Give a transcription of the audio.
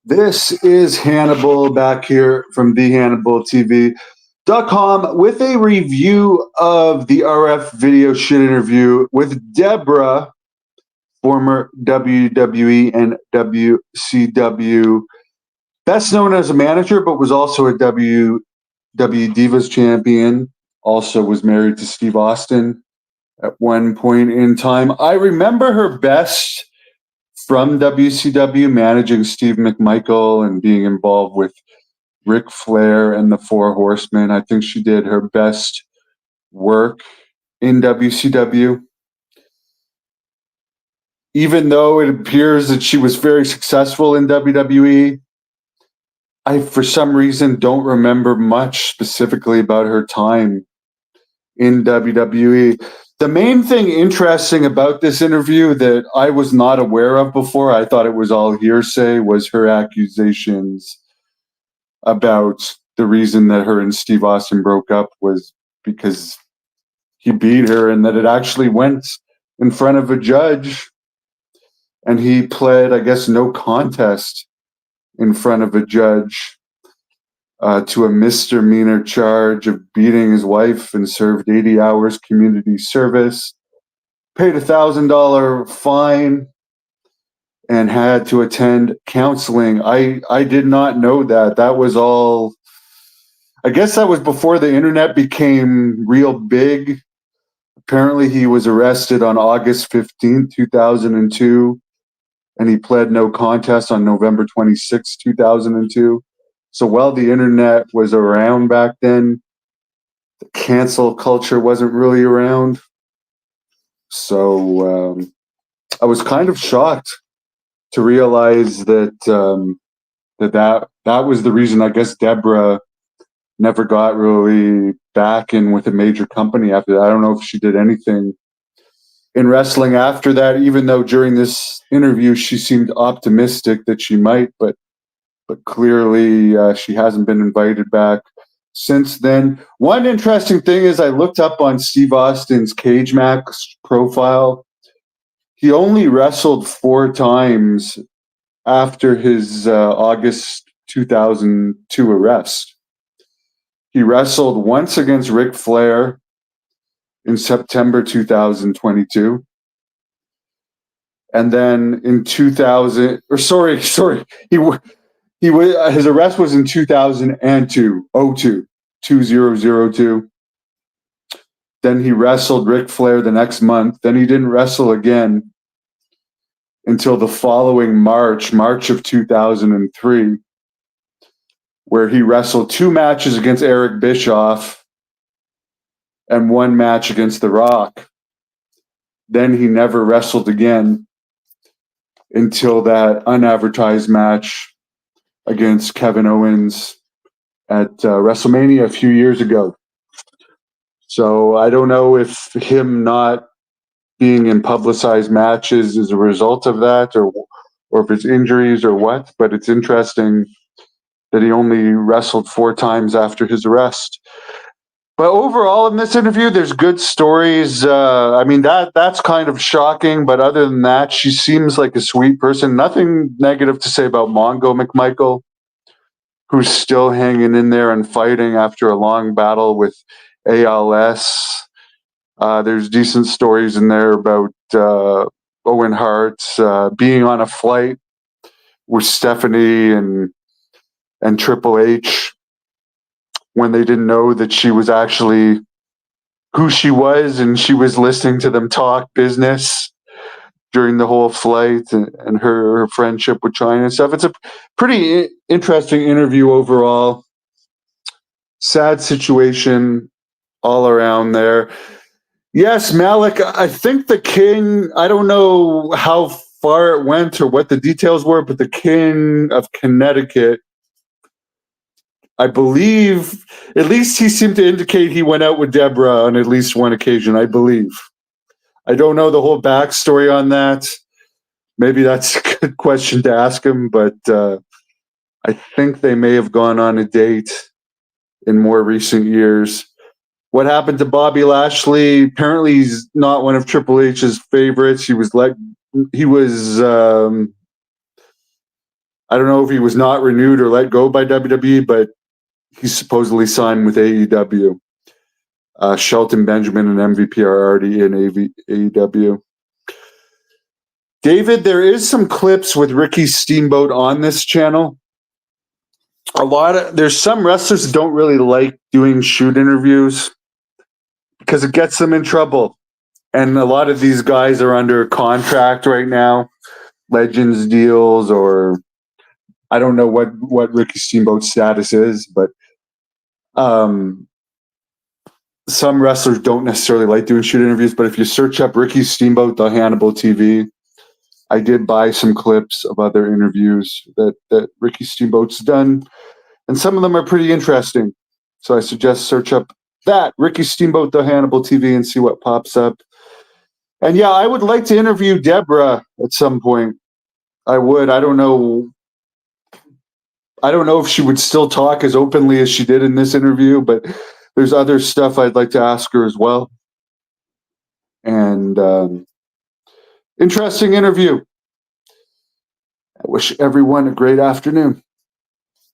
This is Hannibal back here from thehannibaltv.com with a review of the RF video shit interview with Debra, former WWE and WCW, best known as a manager, but was also a WWE Divas champion. Also was married to Steve Austin at one point in time. I remember her best from WCW, managing Steve McMichael and being involved with Ric Flair and the Four Horsemen. I think she did her best work in WCW. Even though it appears that she was very successful in WWE, I, for some reason, don't remember much specifically about her time in WWE. The main thing interesting about this interview that I was not aware of before, I thought it was all hearsay, was her accusations about the reason that her and Steve Austin broke up was because he beat her, and that it actually went in front of a judge and he pled, I guess, no contest in front of a judge to a misdemeanor charge of beating his wife, and served 80 hours community service, paid $1,000 fine, and had to attend counseling. I did not know that. That was all, I guess that was before the internet became real big. Apparently he was arrested on August 15th, 2002, and he pled no contest on November 26th, 2002. So while the internet was around back then, the cancel culture wasn't really around. So I was kind of shocked to realize that that was the reason. I guess Debra never got really back in with a major company after that. I don't know if she did anything in wrestling after that, even though during this interview she seemed optimistic that she might, but clearly she hasn't been invited back since then. One interesting thing is I looked up on Steve Austin's Cage Match profile. He only wrestled 4 times after his August 2002 arrest. He wrestled once against Ric Flair in September 2022. And then in 2000, or sorry, his arrest was in 2002. Then he wrestled Ric Flair the next month. Then he didn't wrestle again until the following March of 2003, where he wrestled 2 matches against Eric Bischoff and 1 match against The Rock. Then he never wrestled again until that unadvertised match against Kevin Owens at WrestleMania a few years ago. So I don't know if him not being in publicized matches is a result of that, or if it's injuries or what, but it's interesting that he only wrestled 4 times after his arrest. But overall in this interview, there's good stories. I mean, that's kind of shocking, but other than that, she seems like a sweet person. Nothing negative to say about Mongo McMichael, who's still hanging in there and fighting after a long battle with ALS. There's decent stories in there about Owen Hart being on a flight with Stephanie and Triple H when they didn't know that she was actually who she was, and she was listening to them talk business during the whole flight, and her friendship with China and stuff. It's a pretty interesting interview overall. Sad situation all around there. Yes, Malik, I think the king, I don't know how far it went or what the details were, but the king of Connecticut, I believe, at least he seemed to indicate he went out with Debra on at least one occasion, I believe. I don't know the whole backstory on that. Maybe that's a good question to ask him, but I think they may have gone on a date in more recent years. What happened to Bobby Lashley? Apparently, he's not one of Triple H's favorites. He was I don't know if he was not renewed or let go by WWE, but he's supposedly signed with AEW. Shelton Benjamin and MVP are already in AEW. David, there is some clips with Ricky Steamboat on this channel. There's some wrestlers that don't really like doing shoot interviews because it gets them in trouble. And a lot of these guys are under contract right now, Legends deals, or I don't know what Ricky Steamboat's status is, but some wrestlers don't necessarily like doing shoot interviews. But if you search up Ricky Steamboat, the Hannibal TV, I did buy some clips of other interviews that Ricky Steamboat's done, and some of them are pretty interesting. So I suggest search up that, Ricky Steamboat, the Hannibal TV, and see what pops up. And yeah, I would like to interview Debra at some point. I would. I don't know if she would still talk as openly as she did in this interview, but there's other stuff I'd like to ask her as well. And interesting interview. I wish everyone a great afternoon.